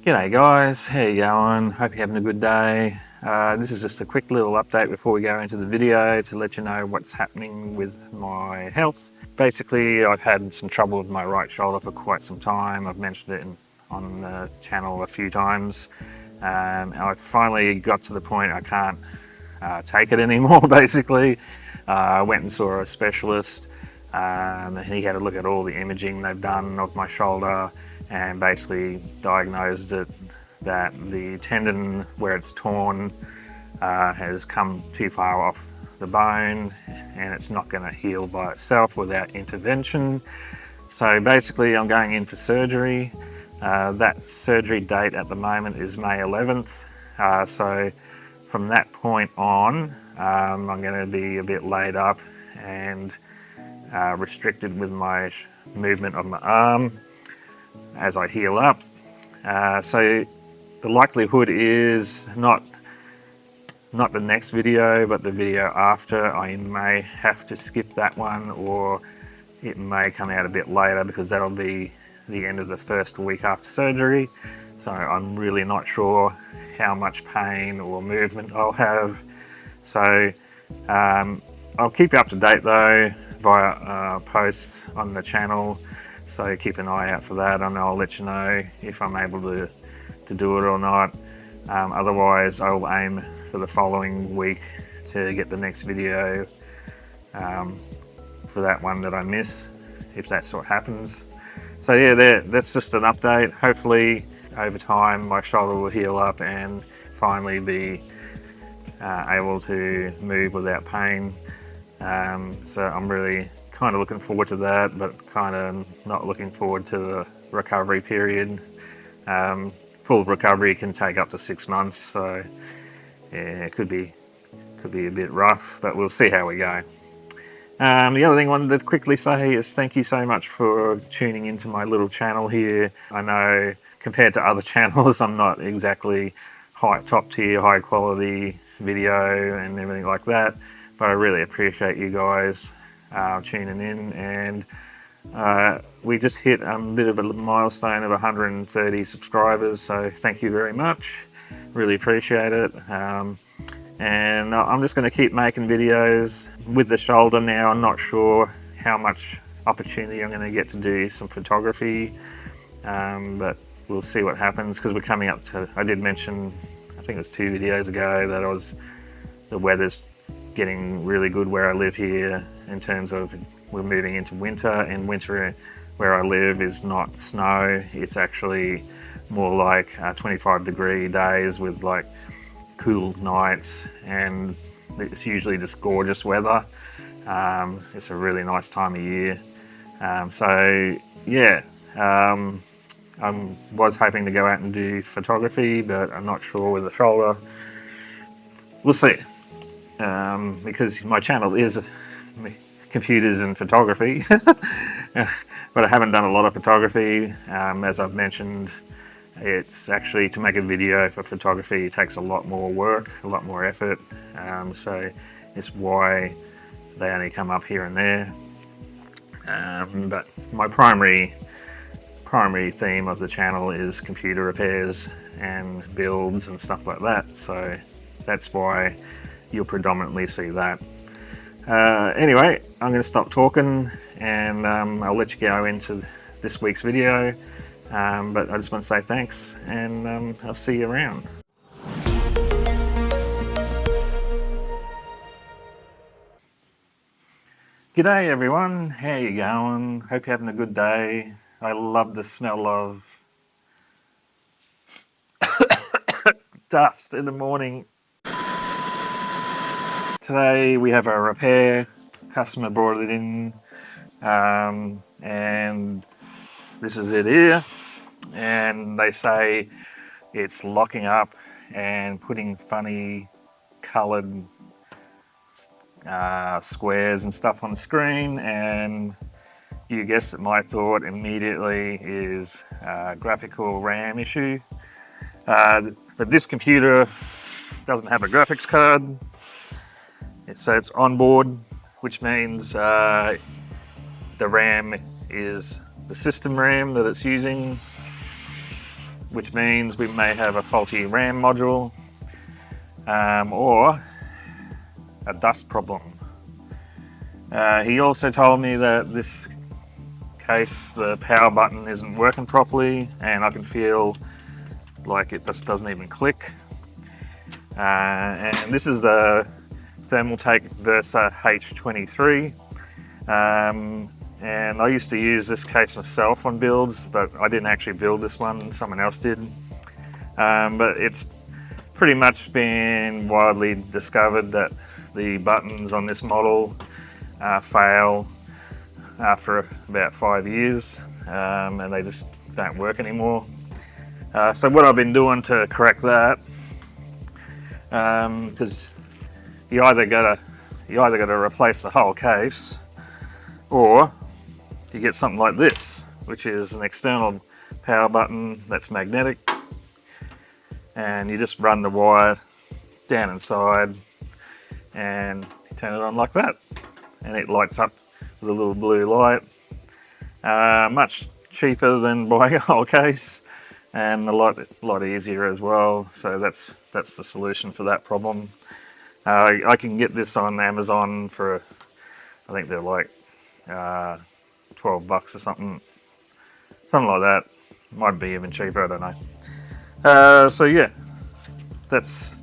G'day guys, how you going? Hope you're having a good day. This is just a quick little update before we go into the video to let you know what's happening with my health. Basically, I've had some trouble with my right shoulder for quite some time. I've mentioned it on the channel a few times. I finally got to the point I can't take it anymore, basically. I went and saw a specialist and he had a look at all the imaging they've done of my shoulder and basically diagnosed it that the tendon where it's torn has come too far off the bone and it's not going to heal by itself without intervention. So basically I'm going in for surgery. That surgery date at the moment is May 11th. So from that point on, I'm going to be a bit laid up and restricted with my movement of my arm as I heal up. So the likelihood is not the next video, but the video after. I may have to skip that one, or it may come out a bit later because that'll be the end of the first week after surgery. So I'm really not sure how much pain or movement I'll have. So I'll keep you up to date though via posts on the channel. So keep an eye out for that, and I'll let you know if I'm able to do it or not. Otherwise, I will aim for the following week to get the next video for that one that I miss, if that's what happens. So yeah, that's just an update. Hopefully, over time, my shoulder will heal up and finally be able to move without pain. So I'm really kind of looking forward to that, but kind of not looking forward to the recovery period. Full recovery can take up to 6 months, so yeah, it could be a bit rough, but we'll see how we go. The other thing I wanted to quickly say is thank you so much for tuning into my little channel here. I know compared to other channels, I'm not exactly top tier, high quality video and everything like that, but I really appreciate you guys tuning in, and we just hit a bit of a milestone of 130 subscribers, so thank you very much, really appreciate it. And I'm just going to keep making videos. With the shoulder now, I'm not sure how much opportunity I'm going to get to do some photography, but we'll see what happens, because we're coming up to, I did mention, I think it was 2 videos ago, that the weather's getting really good where I live here, in terms of we're moving into winter, and winter where I live is not snow, it's actually more like 25-degree days with like cool nights, and it's usually just gorgeous weather. It's a really nice time of year. So yeah, I was hoping to go out and do photography, but I'm not sure with the shoulder. We'll see. Because my channel is computers and photography, but I haven't done a lot of photography. As I've mentioned, it's actually, to make a video for photography, it takes a lot more work, a lot more effort. So it's why they only come up here and there. But my primary theme of the channel is computer repairs and builds and stuff like that. So that's why you'll predominantly see that. Anyway, I'm going to stop talking, and I'll let you go into this week's video. But I just want to say thanks, and I'll see you around. G'day everyone, how you going? Hope you're having a good day. I love the smell of dust in the morning. Today we have a repair. Customer brought it in, and this is it here. And they say it's locking up and putting funny coloured squares and stuff on the screen, and you guessed it, my thought immediately is a graphical RAM issue. But this computer doesn't have a graphics card. So it's onboard, which means the RAM is the system RAM that it's using. which means we may have a faulty RAM module or a dust problem. He also told me that this case, the power button isn't working properly, and I can feel like it just doesn't even click. And this is the Thermaltake Versa H23. And I used to use this case myself on builds, but I didn't actually build this one, someone else did. But it's pretty much been widely discovered that the buttons on this model fail after about 5 years, and they just don't work anymore. So what I've been doing to correct that, because you either gotta replace the whole case, or you get something like this, which is an external power button that's magnetic, and you just run the wire down inside and turn it on like that, and it lights up with a little blue light. Much cheaper than buying a whole case, and a lot easier as well. So that's the solution for that problem. I can get this on Amazon for, I think they're like $12 or something like that. Might be even cheaper, I don't know. So yeah, that's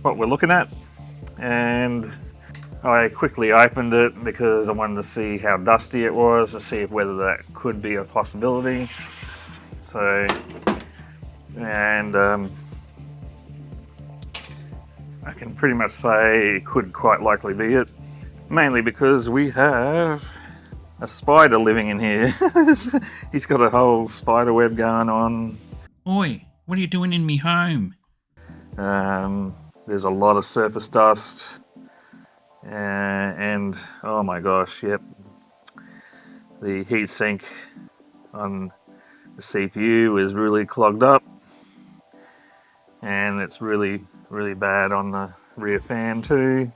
what we're looking at, and I quickly opened it because I wanted to see how dusty it was, to see whether that could be a possibility. So, and I can pretty much say it could quite likely be it, mainly because we have a spider living in here. He's got a whole spider web going on. Oi, what are you doing in me home? There's a lot of surface dust, and oh my gosh, yep, the heatsink on the CPU is really clogged up, and it's really bad on the rear fan too.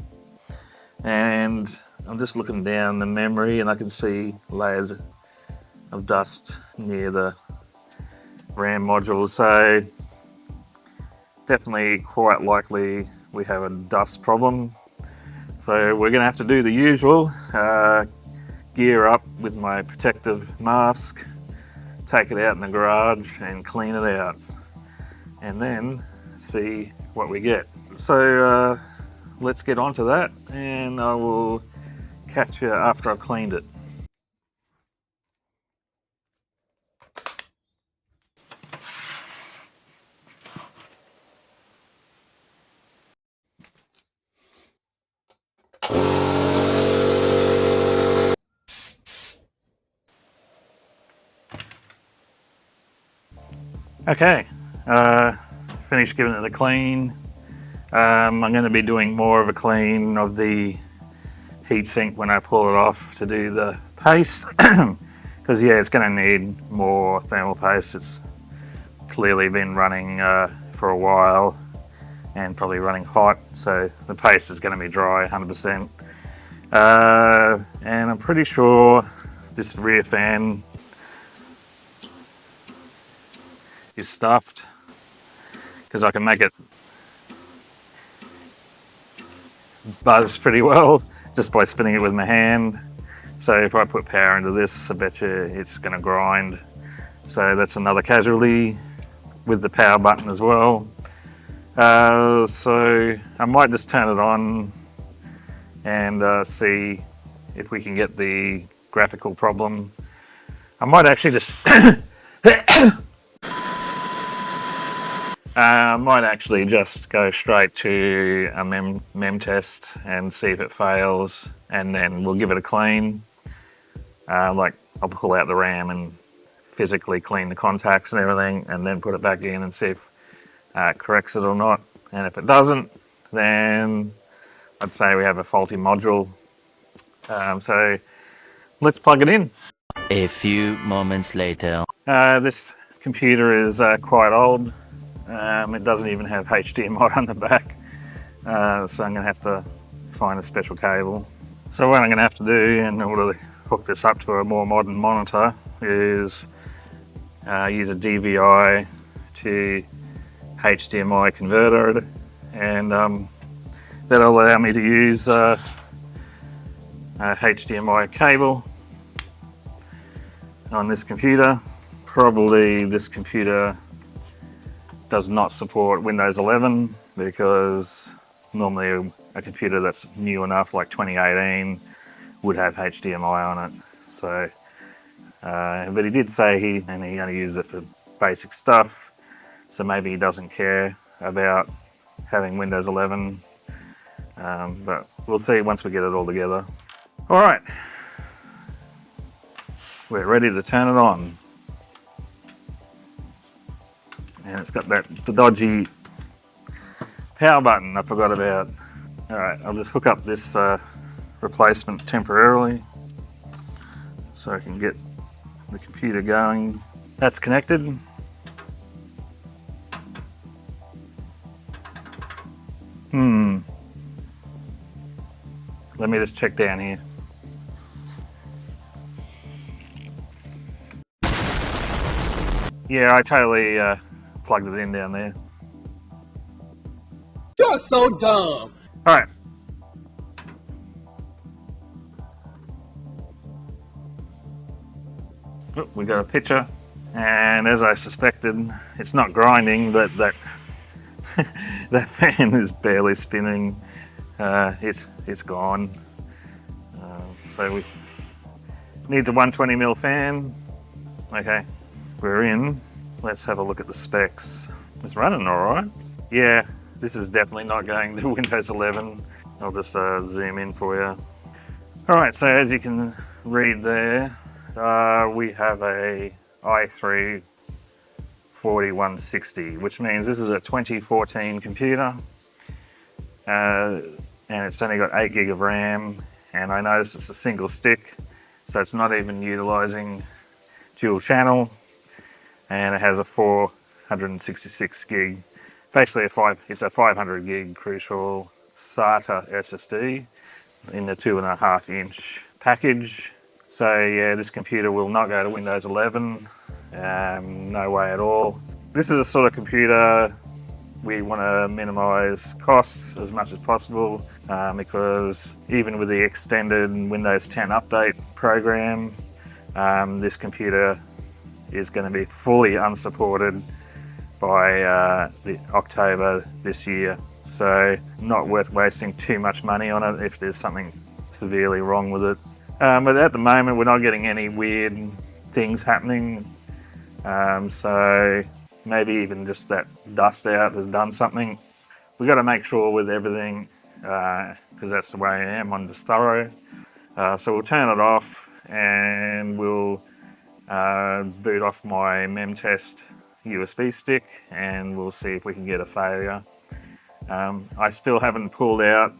And I'm just looking down the memory, and I can see layers of dust near the RAM module, so definitely quite likely we have a dust problem. So we're gonna have to do the usual, gear up with my protective mask, take it out in the garage and clean it out, and then see what we get. So let's get on to that, and I will catch you after I've cleaned it. Okay, finished giving it a clean. I'm going to be doing more of a clean of the heatsink when I pull it off to do the paste, because yeah, it's going to need more thermal paste. It's clearly been running for a while and probably running hot, so the paste is going to be dry 100%. And I'm pretty sure this rear fan is stuffed, because I can make it buzz pretty well just by spinning it with my hand. So if I put power into this, I bet you it's going to grind. So that's another casualty with the power button as well. So I might just turn it on and see if we can get the graphical problem. I might actually just go straight to a mem test and see if it fails, and then we'll give it a clean. Like I'll pull out the RAM and physically clean the contacts and everything, and then put it back in and see if it corrects it or not. And if it doesn't, then I'd say we have a faulty module. So let's plug it in. A few moments later. This computer is quite old. It doesn't even have HDMI on the back, so I'm going to have to find a special cable. So what I'm going to have to do in order to hook this up to a more modern monitor is use a DVI to HDMI converter, and that'll allow me to use a HDMI cable on this computer. Probably this computer does not support Windows 11 because normally a computer that's new enough, like 2018, would have HDMI on it. So, but he did say he only uses it for basic stuff, so maybe he doesn't care about having Windows 11, but we'll see once we get it all together. All right, we're ready to turn it on. And it's got the dodgy power button I forgot about. All right, I'll just hook up this replacement temporarily so I can get the computer going. That's connected. Let me just check down here. Yeah, I totally plugged it in down there. You're so dumb. All right. Oh, we got a picture, and as I suspected, it's not grinding, but that that fan is barely spinning. It's gone. So we needs a 120mm fan. Okay, we're in. Let's have a look at the specs. It's running all right. Yeah, this is definitely not going to Windows 11. I'll just zoom in for you. All right, so as you can read there, we have a i3 4160, which means this is a 2014 computer, and it's only got 8 gig of RAM, and I noticed it's a single stick, so it's not even utilizing dual channel, and it has a 466 gig, basically it's a 500 gig Crucial SATA SSD in the 2.5 inch package. So yeah, this computer will not go to Windows 11, no way at all. This is a sort of computer we want to minimize costs as much as possible, because even with the extended Windows 10 update program, this computer is going to be fully unsupported by the October this year. So not worth wasting too much money on it if there's something severely wrong with it. But at the moment we're not getting any weird things happening, so maybe even just that dust out has done something. We've got to make sure with everything, because that's the way I am, I'm just thorough. So we'll turn it off and we'll boot off my mATX USB stick and we'll see if we can get a failure. I still haven't pulled out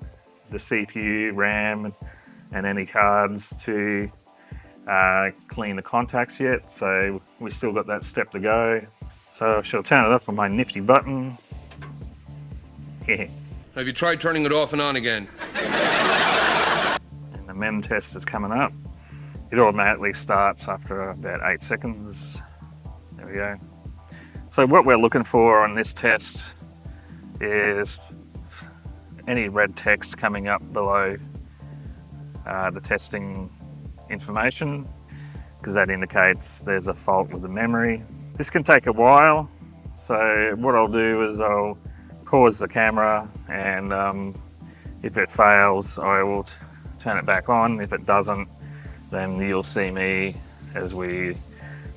the CPU, RAM and any cards to clean the contacts yet, so we still got that step to go. So I shall turn it off with my nifty button. Have you tried turning it off and on again? And the mem test is coming up. It automatically starts after about 8 seconds. There we go. So what we're looking for on this test is any red text coming up below the testing information, because that indicates there's a fault with the memory. This can take a while, so what I'll do is I'll pause the camera, and if it fails I will turn it back on. If it doesn't, then you'll see me as we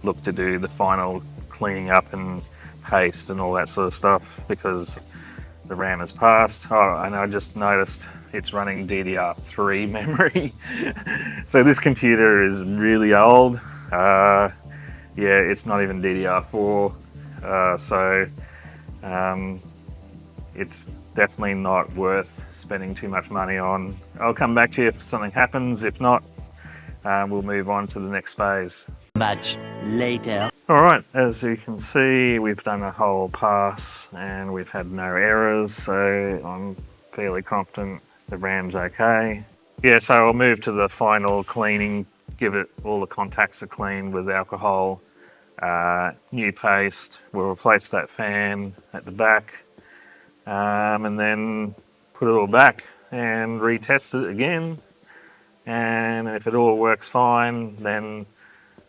look to do the final cleaning up and paste and all that sort of stuff, because the RAM has passed. Oh, and I just noticed it's running DDR3 memory. So this computer is really old. Yeah, it's not even DDR4. So it's definitely not worth spending too much money on. I'll come back to you if something happens. If not, we'll move on to the next phase. Much later. All right, as you can see, we've done a whole pass and we've had no errors, so I'm fairly confident the RAM's okay. Yeah, so I'll move to the final cleaning, give it all the contacts are cleaned with alcohol, new paste. We'll replace that fan at the back, and then put it all back and retest it again. And if it all works fine, then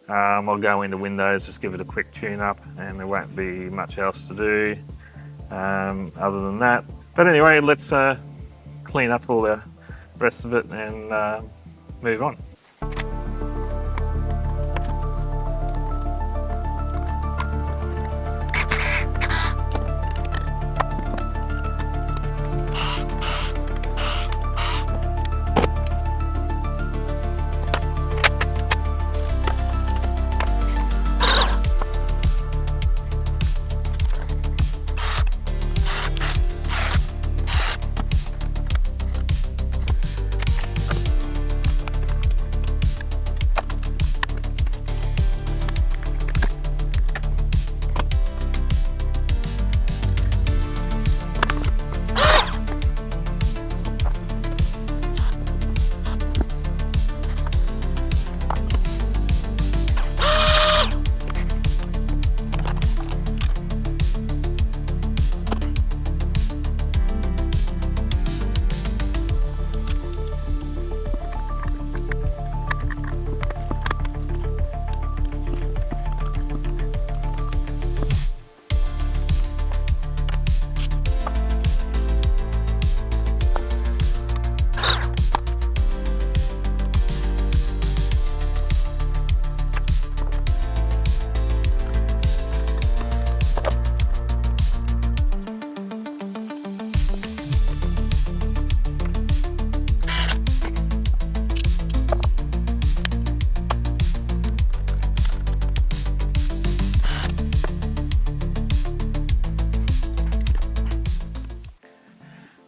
I'll go into Windows, just give it a quick tune up, and there won't be much else to do other than that. But anyway, let's clean up all the rest of it and move on.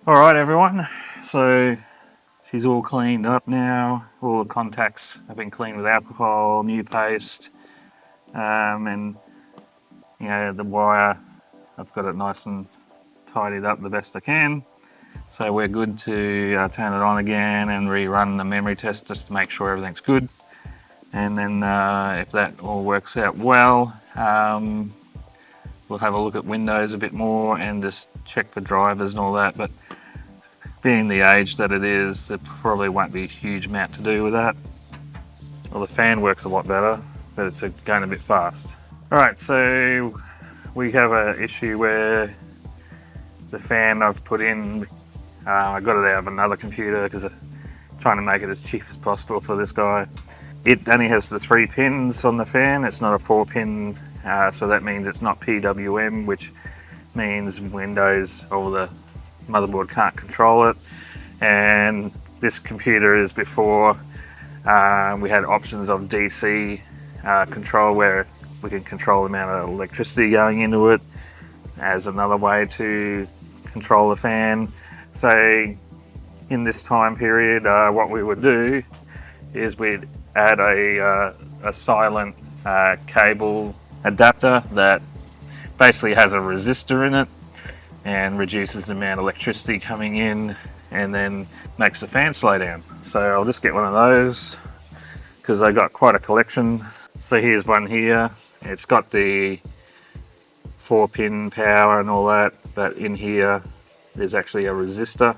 Alright everyone, so she's all cleaned up now. All the contacts have been cleaned with alcohol, new paste, and you know, the wire, I've got it nice and tidied up the best I can. So we're good to turn it on again and rerun the memory test just to make sure everything's good. And then if that all works out well, we'll have a look at Windows a bit more and just check for drivers and all that. But being the age that it is, there probably won't be a huge amount to do with that. Well, the fan works a lot better, but it's going a bit fast. Alright, so we have an issue where the fan I've put in, I got it out of another computer because I'm trying to make it as cheap as possible for this guy. It only has the 3 pins on the fan, it's not a 4-pin, so that means it's not PWM, which means Windows or the motherboard can't control it. And this computer is before we had options of DC control, where we can control the amount of electricity going into it as another way to control the fan. So in this time period, what we would do is we'd add a silent cable adapter that basically has a resistor in it and reduces the amount of electricity coming in and then makes the fan slow down. So I'll just get one of those because I got quite a collection. So here's one here. It's got the 4-pin power and all that, but in here there's actually a resistor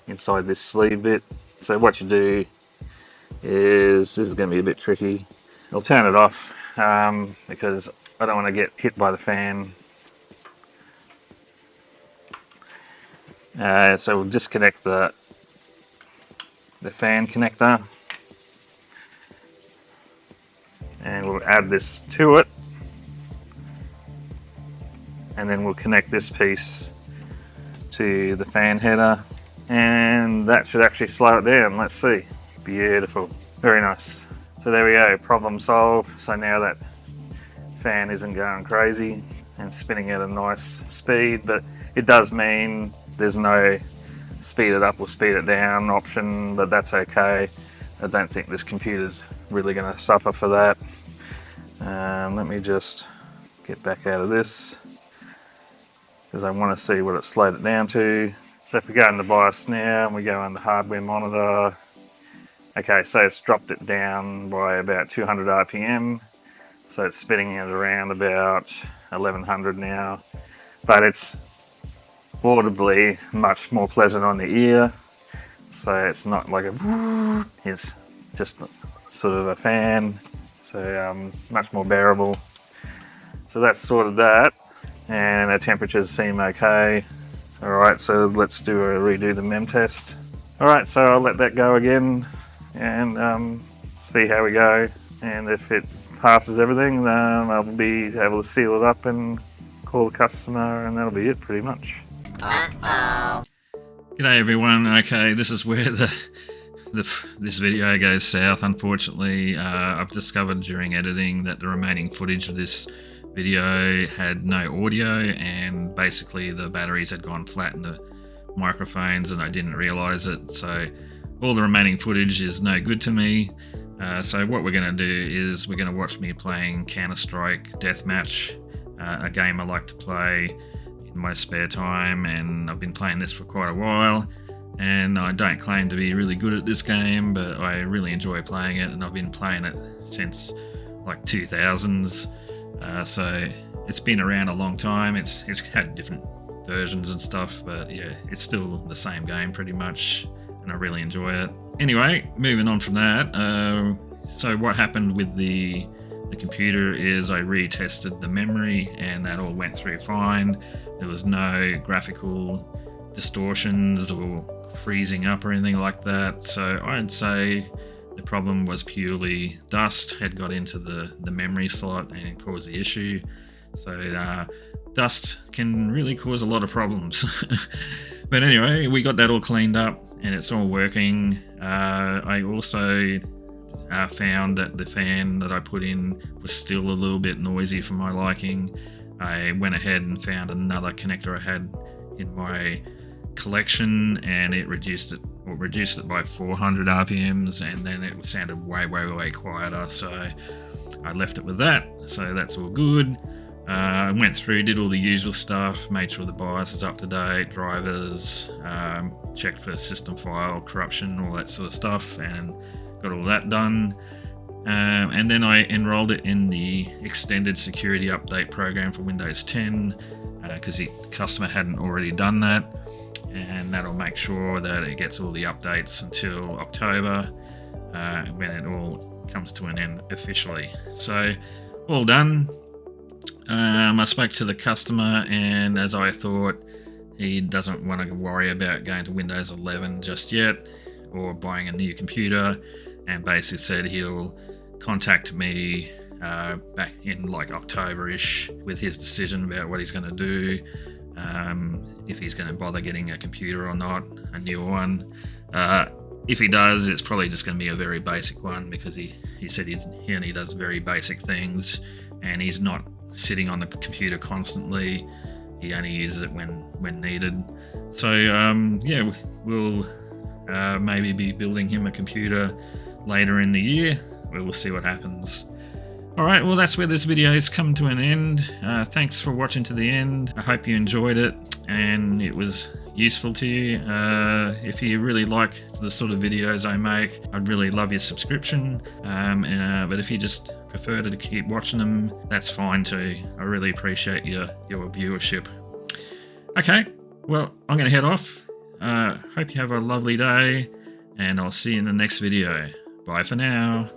inside this sleeve bit. So what you do is, this is going to be a bit tricky. I'll turn it off because I don't want to get hit by the fan. So we'll disconnect the fan connector and we'll add this to it, and then we'll connect this piece to the fan header, and that should actually slow it down. Let's see. Beautiful, very nice. So there we go, problem solved. So now that fan isn't going crazy and spinning at a nice speed, but it does mean there's no speed it up or speed it down option, but that's okay. I don't think this computer's really going to suffer for that. Let me just get back out of this because I want to see what it slowed it down to. So if we go into BIOS now and we go under hardware monitor, okay, so it's dropped it down by about 200 RPM. So it's spinning at around about 1100 now, but it's audibly much more pleasant on the ear. So it's not like a, it's just sort of a fan. So much more bearable. So that's sort of that, and the temperatures seem okay. All right, so let's redo the mem test. All right, so I'll let that go again and see how we go. And if it passes everything, then I'll be able to seal it up and call the customer, and that'll be it pretty much. G'day everyone. Okay, this is where this video goes south. Unfortunately, I've discovered during editing that the remaining footage of this video had no audio, and basically the batteries had gone flat in the microphones, and I didn't realize it. So all the remaining footage is no good to me. So what we're going to do is we're going to watch me playing Counter-Strike Deathmatch, a game I like to play in my spare time, and I've been playing this for quite a while. And I don't claim to be really good at this game, but I really enjoy playing it, and I've been playing it since like 2000s. So it's been around a long time. It's had different versions and stuff, but yeah, it's still the same game pretty much, and I really enjoy it. Anyway, moving on from that, so what happened with the computer is I retested the memory, and that all went through fine. There was no graphical distortions or freezing up or anything like that. So I'd say the problem was purely dust had got into the memory slot and it caused the issue. So dust can really cause a lot of problems. But anyway, we got that all cleaned up and it's all working. I also found that the fan that I put in was still a little bit noisy for my liking. I went ahead and found another connector I had in my collection, and it reduced it by 400 RPMs, and then it sounded way quieter, so I left it with that. So that's all good. I went through, did all the usual stuff, made sure the BIOS is up to date, drivers, checked for system file corruption, all that sort of stuff, and got all that done. And then I enrolled it in the extended security update program for Windows 10 because the customer hadn't already done that, and that'll make sure that it gets all the updates until October when it all comes to an end officially. So all done. I spoke to the customer, and as I thought, he doesn't want to worry about going to Windows 11 just yet or buying a new computer, and basically said he'll contact me back in like October-ish with his decision about what he's going to do, if he's going to bother getting a computer or not, a new one. If he does, it's probably just going to be a very basic one, because he said he only does very basic things, and he's not sitting on the computer constantly. He only uses it when needed. So yeah, we'll maybe be building him a computer later in the year. We'll see what happens. Alright, well that's where this video has come to an end. Thanks for watching to the end. I hope you enjoyed it and it was useful to you. If you really like the sort of videos I make, I'd really love your subscription. But if you just prefer to keep watching them, that's fine too. I really appreciate your viewership. Okay, well I'm going to head off. Hope you have a lovely day, and I'll see you in the next video. Bye for now.